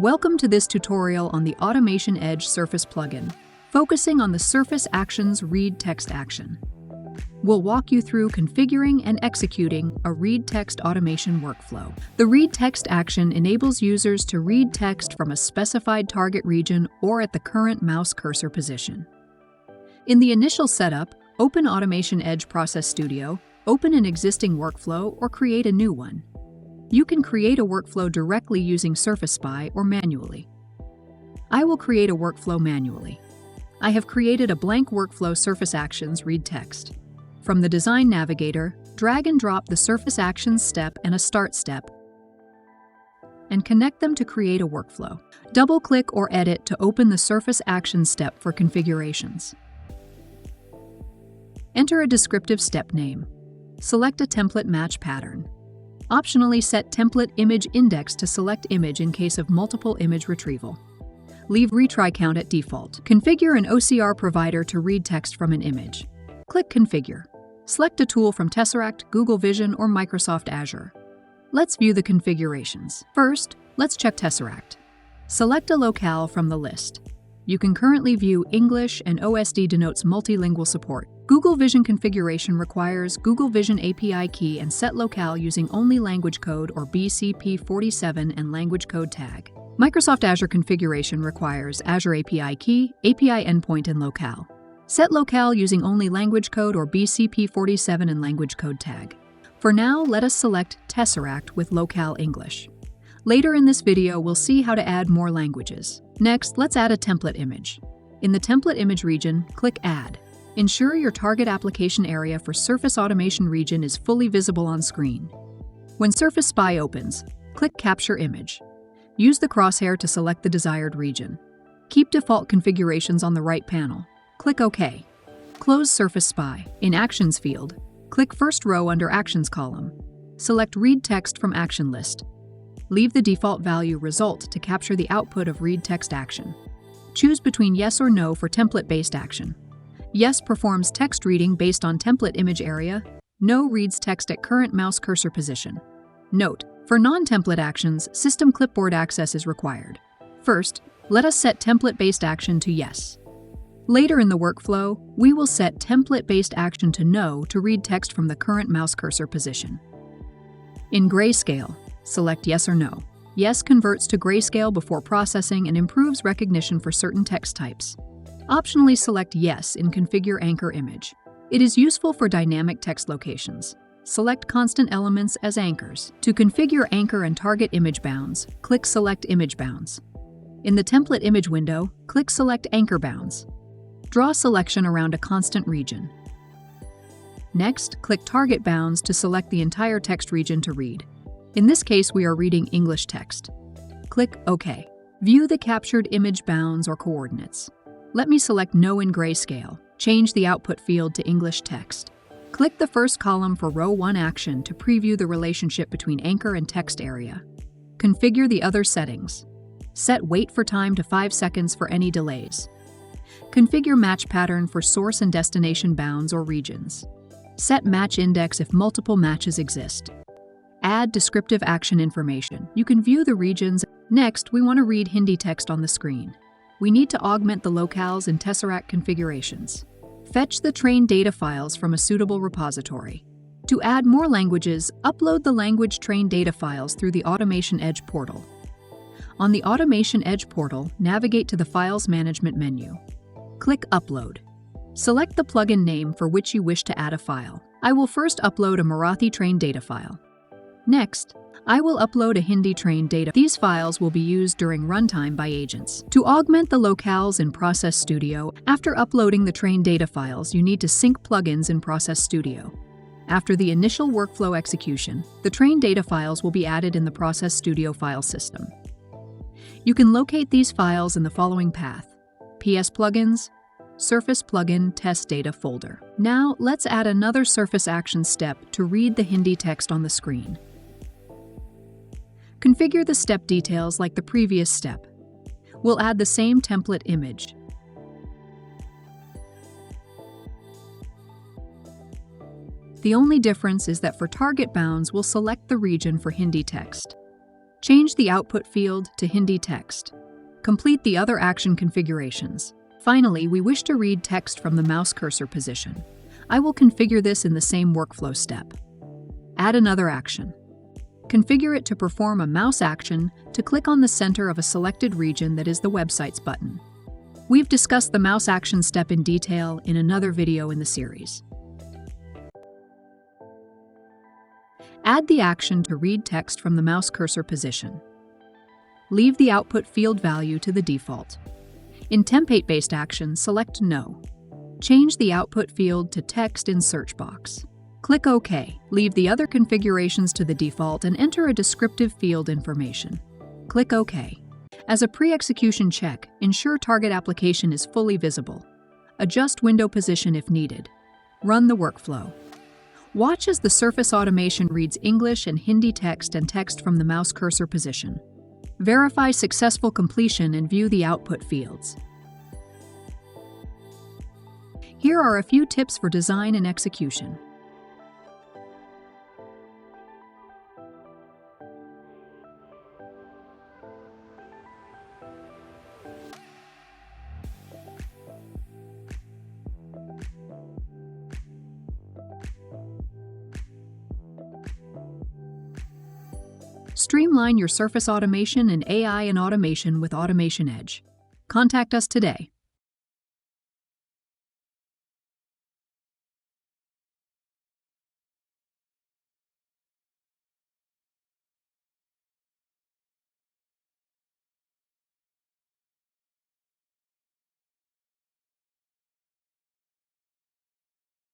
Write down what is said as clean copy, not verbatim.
Welcome to this tutorial on the AutomationEdge Surface Plugin, focusing on the Surface Actions Read Text action. We'll walk you through configuring and executing a read text automation workflow. The read text action enables users to read text from a specified target region or at the current mouse cursor position. In the initial setup, open AutomationEdge Process Studio, open an existing workflow, or create a new one. You can create a workflow directly using Surface Spy or manually. I will create a workflow manually. I have created a blank workflow Surface Actions Read Text. From the Design Navigator, drag and drop the Surface Actions step and a Start step, and connect them to create a workflow. Double-click or edit to open the Surface Actions step for configurations. Enter a descriptive step name. Select a template match pattern. Optionally set template image index to select image in case of multiple image retrieval. Leave retry count at default. Configure an OCR provider to read text from an image. Click Configure. Select a tool from Tesseract, Google Vision, or Microsoft Azure. Let's view the configurations. First, let's check Tesseract. Select a locale from the list. You can currently view English, and OSD denotes multilingual support. Google Vision configuration requires Google Vision API key and set locale using only language code or BCP47 and language code tag. Microsoft Azure configuration requires Azure API key, API endpoint, and locale. Set locale using only language code or BCP47 and language code tag. For now, let us select Tesseract with locale English. Later in this video, we'll see how to add more languages. Next, let's add a template image. In the template image region, click Add. Ensure your target application area for Surface Automation region is fully visible on screen. When Surface Spy opens, click Capture Image. Use the crosshair to select the desired region. Keep default configurations on the right panel. Click OK. Close Surface Spy. In Actions field, click first row under Actions column. Select Read Text from Action List. Leave the default value Result to capture the output of Read Text action. Choose between Yes or No for template-based action. Yes performs text reading based on template image area. No reads text at current mouse cursor position. Note, for non-template actions, system clipboard access is required. First, let us set template-based action to Yes. Later in the workflow, we will set template-based action to No to read text from the current mouse cursor position. In grayscale, select Yes or No. Yes converts to grayscale before processing and improves recognition for certain text types. Optionally select Yes in Configure Anchor Image. It is useful for dynamic text locations. Select constant elements as anchors. To configure anchor and target image bounds, click Select Image Bounds. In the Template Image window, click Select Anchor Bounds. Draw selection around a constant region. Next, click Target Bounds to select the entire text region to read. In this case, we are reading English text. Click OK. View the captured image bounds or coordinates. Let me select No in grayscale. Change the output field to English text. Click the first column for Row 1 action to preview the relationship between anchor and text area. Configure the other settings. Set wait for time to 5 seconds for any delays. Configure match pattern for source and destination bounds or regions. Set match index if multiple matches exist. Add descriptive action information. You can view the regions. Next, we want to read Hindi text on the screen. We need to augment the locales in Tesseract configurations. Fetch the trained data files from a suitable repository. To add more languages, upload the language trained data files through the AutomationEdge portal. On the AutomationEdge portal, navigate to the Files Management menu. Click Upload. Select the plugin name for which you wish to add a file. I will first upload a Marathi trained data file. Next, I will upload a Hindi trained data. These files will be used during runtime by agents. To augment the locales in Process Studio, after uploading the trained data files, you need to sync plugins in Process Studio. After the initial workflow execution, the trained data files will be added in the Process Studio file system. You can locate these files in the following path: PS Plugins, Surface Plugin Test Data folder. Now, let's add another Surface Action step to read the Hindi text on the screen. Configure the step details like the previous step. We'll add the same template image. The only difference is that for target bounds, we'll select the region for Hindi text. Change the output field to Hindi text. Complete the other action configurations. Finally, we wish to read text from the mouse cursor position. I will configure this in the same workflow step. Add another action. Configure it to perform a mouse action to click on the center of a selected region that is the Websites button. We've discussed the mouse action step in detail in another video in the series. Add the action to read text from the mouse cursor position. Leave the output field value to the default. In template-based action, select No. Change the output field to text in search box. Click OK. Leave the other configurations to the default and enter a descriptive field information. Click OK. As a pre-execution check, ensure target application is fully visible. Adjust window position if needed. Run the workflow. Watch as the Surface automation reads English and Hindi text and text from the mouse cursor position. Verify successful completion and view the output fields. Here are a few tips for design and execution. Streamline your Surface automation and AI and automation with AutomationEdge. Contact us today.